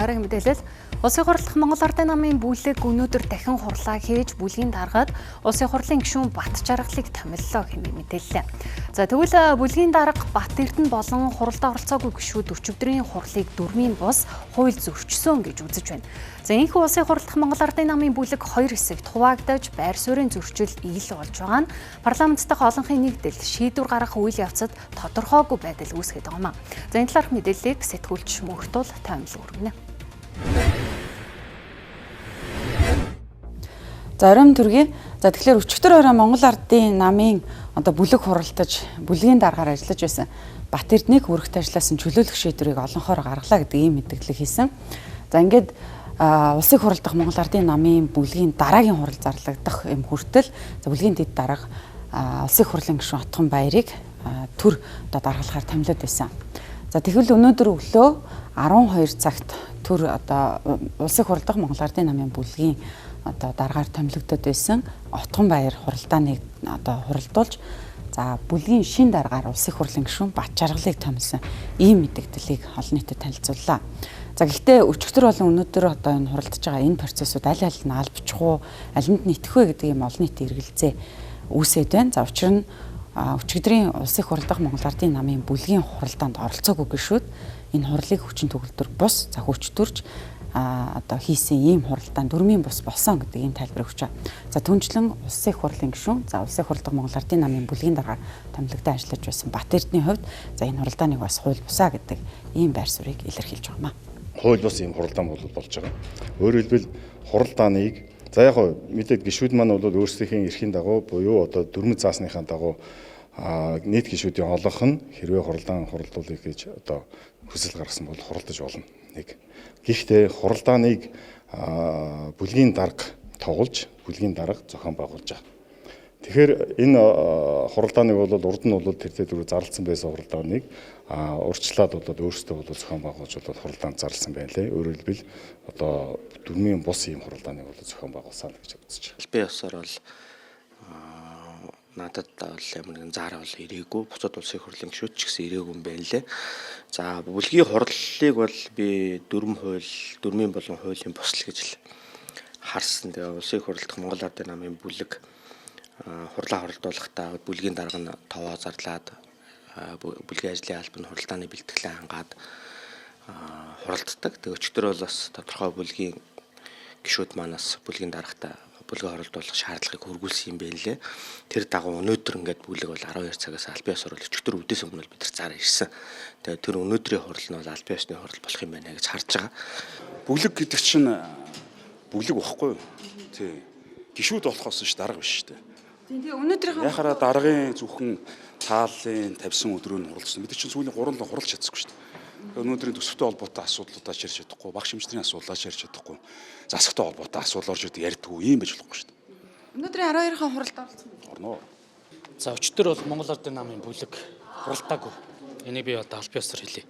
Дараагийн мэдээлэл Улсын хурлах Монгол Ардын намын бүлэг өнөөдөр дахин хурлаа хийж бүлгийн даргаад Улсын хурлын гишүүн Бат Жаргалыг томиллоо хэмээн мэдээллээ. За тэгвэл бүлгийн дарга Бат Эрдэнэ болон хуралдаа оролцоогүй гишүүд өчигдрийн хурлыг дөрмийн бус хууль зөрчсөн гэж үзэж байна. За энэхүү Улсын хурлах Монгол Ардын намын бүлэг хоёр хэсэгт хуваагдаж байр суурийн зөрчил ил болж байгаа нь парламент дахь олонхын нэгдэл шийдвэр гаргах үйл явцад тодорхойгүй байдал үүсгэж байгаа юм. За энэ талаарх мэдээллийг сэтгүүлч Мөнхтул таймлаг өргөнө. Зарим төргий. За тэгэхээр өчигдөр орой Монгол Ардын намын бүлэг хуралдаж бүлгийн даргаар ажиллаж байсан Бат Эрдэнэийг өргөхт ажилласан чөлөөлөх шийдвэрийг олонхоор гаргалаа гэдэг ийм мэдээлэл хийсэн. За ингээд улсыг хурлдах Монгол Ардын намын бүлгийн дараагийн хурал зарлагдах юм хүртэл бүлгийн дэд дарга улсыг хурлын гишүүн Отгон Баярыг төр даргалахаар томилоод байсан. За тэгвэл өнөөдөр өглөө 12 цагт төр улсыг хурлдах Монгол Ардын намын бүлгийн даргаар томилогдод байсан Отгон Баяр хуралдааныг хуралдуулж за бүлгийн шин даргаар улсыг хурлын гишүүн Бат Жаргалыг томилсон ийм мэдээллийг олон нийтэд танилцууллаа. За гэхдээ өчигдөр болон өнөөдөр энэ хуралдаж байгаа энэ процессыг аль аль нь албачих уу, алинд нийтэх вэ гэдэг ийм олон нийтийн эргэлзээ үүсээд байна. За учир нь өчигдрийн улсыг хурлдах Монгол Ардын намын бүлгийн хуралдаанд оролцоогүй гишүүд энэ хурлыг хүчин төгөлдөр бус хөчтөрж хийсэн ийм хуралдаанд дөрмийн бус болсон гэдэг ийм тайлбар өгч байгаа. За түнчлэн улсын хурлын гишүүн улсын хурлдах Монгол Ардын намын бүлгийн даргаар томилогдсон ажиллаж байсан Бат Эрдэнэний хувьд за энэ хуралдааныг бас хууль бусаа гэдэг ийм байр суурийг илэрхийлж байгаа юм. Хууль бус ийм хуралдаан болж байгаа. Өөрөөр хэлбэл хуралдааныг за яг мэдээд гишүүд маань бол өөрсдийнхээ эрхийн дагуу буюу дөрмөд заасныхаа дагуу нийт гишүүдийн олонх нь хэрвээ хуралдаан хуралдуулах гэж хүсэл гаргасан бол хуралдаж болно. Нэг. Гэхдээ хуралдааныг бүлгийн дарга тоглож бүлгийн дарга зохион байгуулж байгаа. Тэгэхээр энэ хуралдааныг бол урд нь тэр дээр зарласан байсан хуралдааныг урьдчилаад өөрсдөө зохион байгуулж хуралдаанд зарласан байна лээ. Өөрөөр хэлбэл дөрмийн бус ийм хуралдааныг зохион байгуулсан гэж үзэж байна. Би ясаар бол надад бол ямар нэгэн заараа бол ирээгүй. Буцаад улсын хурлын гишүүд ч гэсэн ирээгүй юм байна лээ. За бүлгийн хурлыг бол би дөрмийн болон хуулийн бусл гэж л харсан. Тэгээ улсын хурлдах Монгол Ардын намын бүлэг хурлаа хуралдуулахдаа бүлгийн дарга нь товоо зарлаад бүлгийн ажлын албаны хуралдааны бэлтгэлээ хангаад хуралддаг. Тэгээ өчигдөр бол бас тодорхой бүлгийн гишүүд манаас бүлгийн даргатаа бүлгээ хуралдуулах шаардлагыг хөргүүлсэн юм байна лээ. Тэр дагуу өнөөдөр ингээд бүлэг бол 12 цагаас албан ёсоор өчигдөр үдээс өмнө бид нар цаараа ирсэн. Тэгээ тэр өнөөдрийн хурал нь бол албан ёсны хурал болох юм байна гэж харж байгаа. Бүлэг гэдэг чинь бүлэг واخгүй юу? Тий. Гишүүд болохоос ш дарга биш шүү дээ. Тэгээ өнөөдрийнхөө яхаараа даргын зөвхөн тааллын тавьсан өдрөө нь хуралдсан. Бид чинь сүүлийн 3 хуралж чадсгүй шүү дээ. Өнөөдрийн төсөвтэй холбоотой асуудлуудаа ширж чадахгүй, багш эмчтрийн асуудлаа ширж чадахгүй, засагтай холбоотой асуудал орж ирдэг ярьдаггүй юм байж болохгүй шүү дээ. Өнөөдрийн 12-ын хуралд оролцсон юм. Орно. За өчтөр бол Монгол Ардын намын бүлэг хуралдаагүй. Энийг би албан ёсоор хэлье.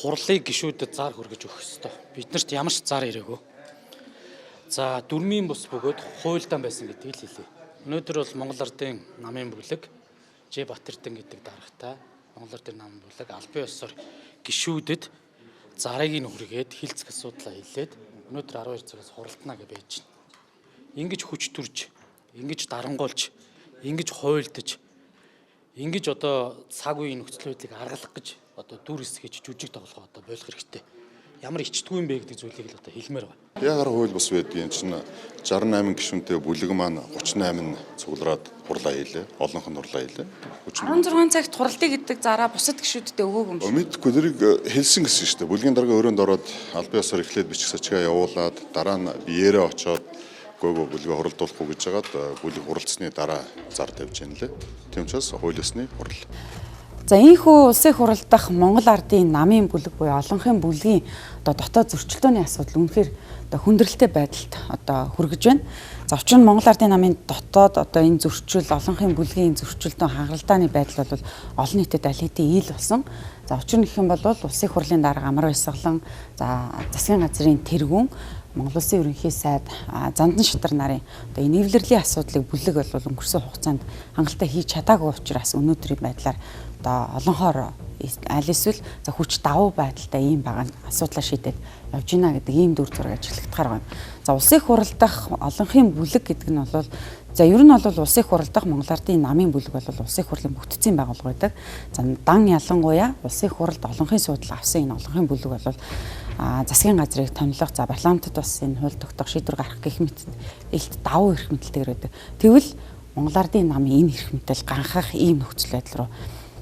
Хурлыг гишүүдэд зар хүргэж өгөх ёстой. Биднэрт ямар ч зар ирээгүй. За дөрмийн бус бөгөөд хуульдаан байсан гэдгийг л хэлье. Өнөөдөр бол Монгол Ардын намын бүлэг Ж Бат Эрдэнэ гэдэг даргатай Монгол Ардын намын бүлэг албан ёсоор гишүүдэд зарыг нь хүргээд хилцэх асуудлаа хэлээд өнөөдөр 12 цагаас хуралдана гэж байж байна. Ингиж хүч төрж, ингиж дарангуйлж, ингиж хуйлдаж, ингиж цаг үеийн нөхцөл байдлыг аргалах гэж дүр хэсгэж жүжиг тоглохоо болох хэрэгтэй. Ямар ичдгүй юм бэ гэдэг зүйлийг л хэлмээр байна. Ягаар хууль бус байдгийн чинь 68 гишүүнтэй бүлэг маань 38 цуглараад хурлаа хийлээ. Олонх нь хурлаа хийлээ. 16 цагт хуралдыг гэдэг зараа бусад гишүүдэд өгөөгүй юм шиг. Мэдгүй тэрийг хэлсэн гэсэн шүү дээ. Бүлгийн дарга өрөөнд ороод албан ёсоор эхлээд бичих сачгаа явуулаад дараа нь биеэрээ очоод гөөгөө бүлгээ хуралдуулахгүй гэж хагаад бүлэг хуралцсны дараа зар тавьж яана лээ. Тийм учраас хууль ёсны хурал. За ийхүү улсыг хурлдах Монгол Ардын намын бүлэг буюу олонхын бүлгийн дотоод зөрчилдөөний асуудал үнэхээр хүндрэлтэй байдалд хүргэж байна. За учир нь Монгол Ардын намын дотоод энэ зөрчил олонхын бүлгийн зөрчилдөө хангалтааны байдал бол олон нийтэд аль хэдийн ил болсон. За учир нь гэх юм бол улсын хурлын дарга амар баясгалан засгийн газрын тэргүүн Монгол Улсын ерөнхий сайд Зандан Шатар нарын энэ нэвлэрлийн асуудлыг бүлэг бол өнгөрсөн хугацаанд хангалттай хийж чадаагүй учраас өнөөдрийн байдлаар одоо олонхоор аль эсвэл за хүч давуу байдалтай ийм байгаа асуудлаа шийдээд явж гинэ гэдэг ийм дүр зураг ажиглагдахаар байна. За улсын их хурал дахь олонхын бүлэг гэдэг нь бол за ер нь бол улсын их хурал дахь Монгол Ардын намын бүлэг бол улсын их хурлын бүтцийн байгууллага байдаг. За дан ялангуяа улсын их хуралд олонхын судал авсан энэ олонхын бүлэг бол засгийн газрыг томилох, за парламентод бас энэ хууль тогтоох шийдвэр гаргах гэх мэт илт давуу эрх мэдэлтэйгээр байдаг. Тэгвэл Монгол Ардын намын энэ эрх мэдэл ганхах ийм нөхцөл байдал руу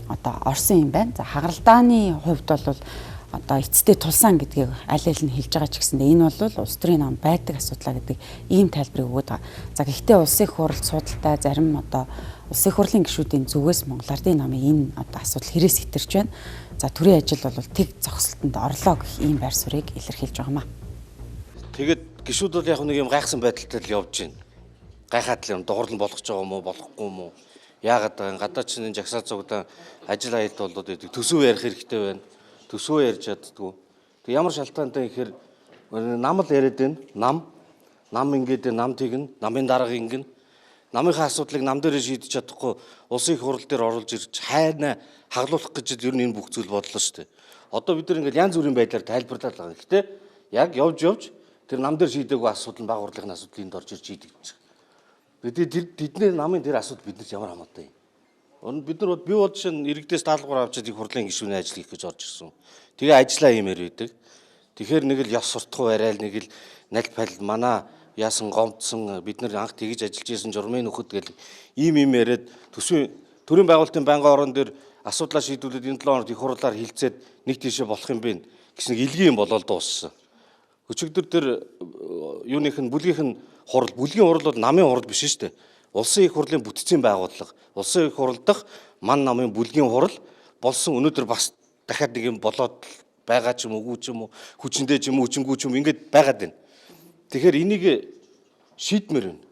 одоо орсон юм байна. За хагаралдааны хувьд бол одоо эцэстээ тулсан гэдгийг аль аль нь хэлж байгаа ч гэсэндээ энэ бол улс төрийн нам байдаг асуудлаа гэдэг ийм тайлбарыг өгöd байгаа. За гэхдээ улсын их хурал судалтай зарим одоо улсын их хурлын гишүүдийн зүгээс Монгол Ардын намын энэ одоо асуудал хэрээс хэтэрч байна. За төрийн ажил бол тэг зогсолтод орлоо гэх ийм байр суурийг илэрхийлж байгаамаа. Тэгээд гишүүд бол яг нэг юм гайхсан байдалтай л явж байна. Гайхаад л юм дугурлан болгож байгаа юм уу, болохгүй юм уу? Яагаад гадаачны жагсаа цугтаа ажил аялт болоод идэг төсөв ярих хэрэгтэй байна. Төсөө ярьж чаддгүй. Тэг ямар шалтгаантай гэхээр нам л яриад байна. Нам ингээд нам тэгнэ, намын дарга ингэнэ. Намынхаа асуудлыг нам дээр шийдэж чадахгүй улсын их хурал дээр оруулж ирж хайна хаглуулах гэж ер нь энэ бүх зүйл бодлоо шүү дээ. Одоо бид нар ингээд янз бүрийн байдлаар тайлбарлаад байгаа. Гэхдээ яг явж тэр нам дээр шийдээгүй асуудал нь баг хурлын асуудлыг энд орж ирж шийдэж байгаа. Тэдний намын тэр асуудал биднээс ямар хамаатай юм. Бид нар би бол жишээ нь иргэдээс даалгавар авчиад их хурлын гишүүний ажил хийх гэж орж ирсэн. Тэгээ ажиллаа юм яриад. Тэгэхээр нэг л ёс суртахуй барайл, нэг л наль пал манай яасан гомдсон бид нар анх тэгж ажиллаж исэн журмын нөхөд гэл ийм яриад төрийн байгуулалтын байнгын орон дээр асуудлаа шийдвүүлээд энэ 7 хоногт их хурлаар хилцээд нэг тийшээ болох юм бэ гэсэн илгийн болоод дууссан. Өчигдөр тэр юуных нь бүлгийн хурал бол намын хурал биш шүү дээ. Улсын их хурлын бүтцийн байгууллага, улсын их хурал дахь ман намын бүлгийн хурал болсон өнөөдөр бас дахиад нэг юм болоод байгаа ч юм уу, хүчиндээ ч юм уу, хүчингүй ч юм ингээд байгаад байна. Тэгэхээр энийг шийдмээр байна.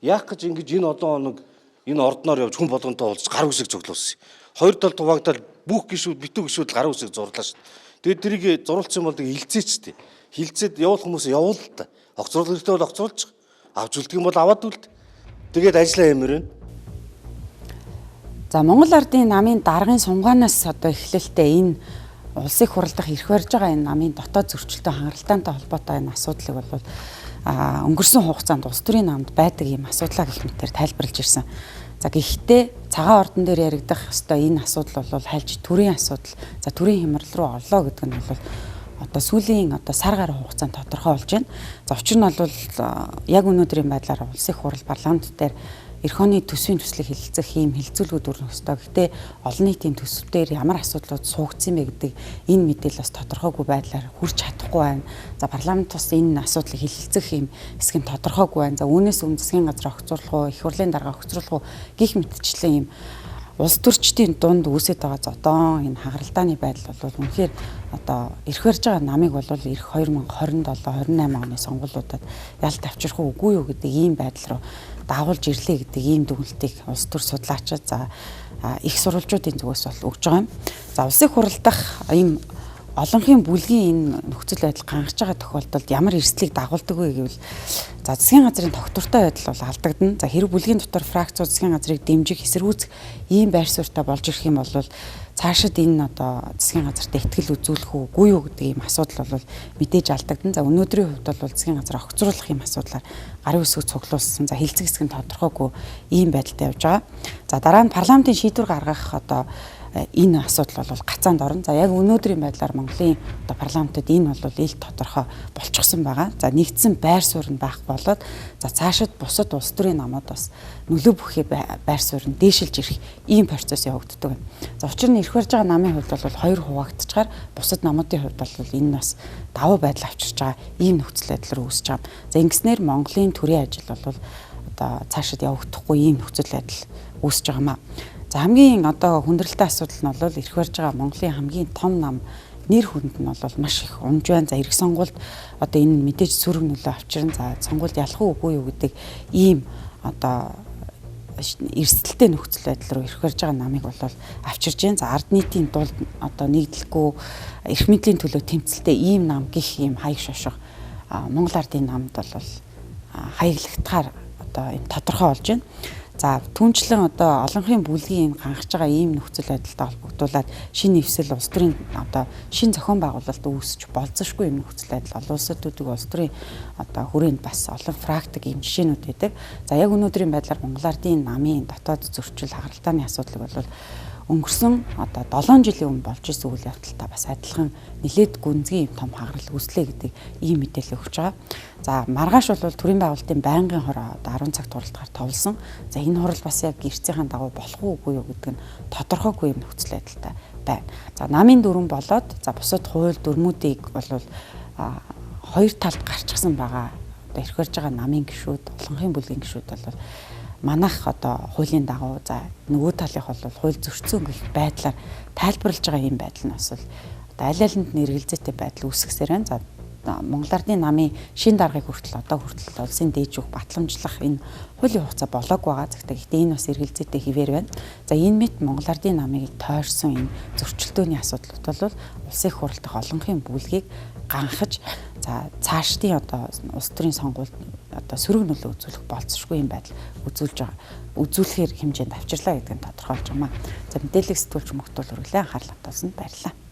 Яах гэж ингэж энэ олон хоног энэ ордноор явж хүн болгонтой уулзаж гар үсэг цуглуулсан. Хоёр талд хуваагдал бүх гишүүд, битүү гишүүд гар үсэг зурлаа шүү дээ. Тэгээд тэрийг зурулсан бол хилцээчтэй. Хилцээд явуулах хүмүүс явуул л та. Огцруулах хэрэгтэй бол огцруулж. Авч үлдэх юм бол аваад үлд. Тэгээд ажиллаа юмэр байна. За Монгол Ардын намын даргын сумгаанаас одоо эхлэлтэй энэ улсын их хурал дахь ирэх барьж байгаа энэ намын дотоод зөрчилтэй хангалттай холбоотой энэ асуудлыг бол өнгөрсөн хугацаанд улс төрийн намд байдаг юм асуудлаа гэх мэтээр тайлбарлаж ирсэн. За гэхдээ цагаан ордон дээр яригдах ёстой энэ асуудал бол хальж төрийн асуудал. За төрийн хямрал руу орлоо гэдэг нь бол одоо сүүлийн одоо сар гаруй хугацаанд тодорхой болж байна. За учир нь бол яг өнөөдрийн байдлаар улсын их хурал парламент дээр эх оны төсвийн төслийг хэлэлцэх ийм хилцүүлгүүд өрнөх ёстой. Гэхдээ олон нийтийн төсвээр ямар асуудлууд суугдсан бэ гэдэг энэ мэдээлэл бас тодорхойгүй байдлаар хүрч чадахгүй байна. За парламент бас энэ асуудлыг хэлэлцэх ийм хэсэг нь тодорхойгүй байна. За үүнээс өмнө засгийн газар огцруулах уу, их хурлын дарга огцруулах уу гэх мэтчлэн ийм улс төрчдийн дунд үүсэж байгаа зодон энэ хагаралдааны байдал бол үнэхээр одоо ирэх барьж байгаа намыг бол ирэх 2027-28 оны сонгуулиудад ялт авчрах үгүй юу гэдэг ийм байдал руу дагуулж ирлээ гэдэг ийм дүгнэлтийг улс төр судлаачид за их сурвалжуудын зүгээс бол өгж байгаа юм. За улсын их хурал дахь ийм олонхын бүлгийн энэ нөхцөл байдал гаргаж байгаа тохиолдолд ямар эрсдлийг дагуулдаг вэ гэвэл за засгийн газрын тогтвортой байдал бол алдагдана. За хэрэг бүлгийн дотор фракцууд засгийн газрыг дэмжих, эсэргүүцэх ийм байр суурьтай болж ирэх юм бол цаашид энэ одоо засгийн газарт ихтгэл үзүүлэх үгүй юу гэдэг ийм асуудал бол мэдээж алдагдана. За өнөөдрийн хувьд бол засгийн газар огцруулах ийм асуудлаар гарын үсэг цуглуулсан. За хилцэг хэсэг нь тодорхойгүй ийм байдалтай явж байгаа. За дараа нь парламентын шийдвэр гаргах одоо энэ асуудал бол гацаанд орно. За яг өнөөдрийн байдлаар Монголын одоо парламентод энэ бол ил тодорхой болчихсон байгаа. За нэгдсэн байр суурь нь байх болоод за цаашид бусад улс төрийн намууд бас нөлөө бүхий байр суурь нь дээшилж ирэх ийм процесс явагддаг. За учир нь ирэх барьж байгаа намын хувьд бол хоёр хуваагдчихаар бусад намуудын хувьд бол энэ бас давуу байдал авчирч байгаа ийм нөхцөл байдал руу үүсэж байгаа. За ингэснээр Монголын төрийн ажил бол одоо цаашид явагдахгүй ийм нөхцөл байдал үүсэж байгаамаа. За хамгийн одоо хүндрэлтэй асуудал нь бол ирэх барьж байгаа Монголын хамгийн том нам нэр хүнд нь бол маш их унж байна. За ирэх сонгуульд одоо энэ мэдээж сөрөг нөлөө авчирна. За сонгуульд ялах үгүй юу гэдэг ийм одоо эрсдэлтэй нөхцөл байдал руу ирэх барьж байгаа намыг бол авчирж байна. За ард нийтийн дулд одоо нэгдлэхгүй эрх мэдлийн төлөө тэмцэлтэй ийм нам гих ийм хаяг шошго Монгол Ардын намд бол хаяглагтахаар одоо энэ тодорхой болж байна. За түүнчлэн одоо олонхын бүлгийн ганхаж байгаа ийм нөхцөл байдалтай холбогдуулаад шинэ нэвсэл улс төрийн одоо шинэ зохион байгуулалт үүсэж болзошгүй юм нөхцөл байдал олон улсуудыг улс төрийн одоо хүрээнд бас олон практик ийм жишээнүүд байдаг. За яг өнөөдрийн байдлаар Монгол Ардын намын дотоод зөрчил хагаралтааны асуудлыг бол өнгөрсөн одоо 7 жилийн өмнө болж исэн үйл явдалтай бас адилхан нэлээд гүнзгий том хагарал үүслээ гэдэг ийм мэдээлэл өгч байгаа. За маргааш бол төрийн байгуулалтын байнгын хороо одоо 10 цагт хуралдахаар товлсон. За энэ хурал бас яг гэрцийн дагуу болох уугүй юу гэдэг нь тодорхойгүй юм нөхцөл байдалтай байна. За намын дүрэн болоод за бусад хууль дүрмүүдийг бол хоёр талд гарчихсан байгаа. Одоо эрх барьж байгаа намын гишүүд, олонхын бүлгийн гишүүд бол манайх одоо хуулийн дагуу за нөгөө талынх бол хууль зөрчсөн гэх байдлаар тайлбарлаж байгаа юм байдал нь бас одоо аль алинд нэргэлзээтэй байдал үүсгэсээр байна. За Монгол Ардын намын шин даргаыг хүртэл одоо хүртэл улсын дээд жүх батламжлах энэ хуулийн хугацаа болоог байгаа. Гэхдээ энэ бас эргэлзээтэй хിവэр байна. За энэ мэт Монгол Ардын намыг тойрсон энэ зөрчилдөөний асуудлууд бол улсын их хурл дахь олонхын бүлгийг ганхаж за цаашдын одоо улс төрийн сонгуульд одоо сөрөг нөлөө үзүүлэх болцсошгүй юм байдал үзүүлэхээр хэмжээнд авчирлаа гэдэг нь тодорхойлж байна. За мэдээлэл сэтгүүлч Мөхтөл хүргэлээ анхаарлаа татуулсанд баярлалаа.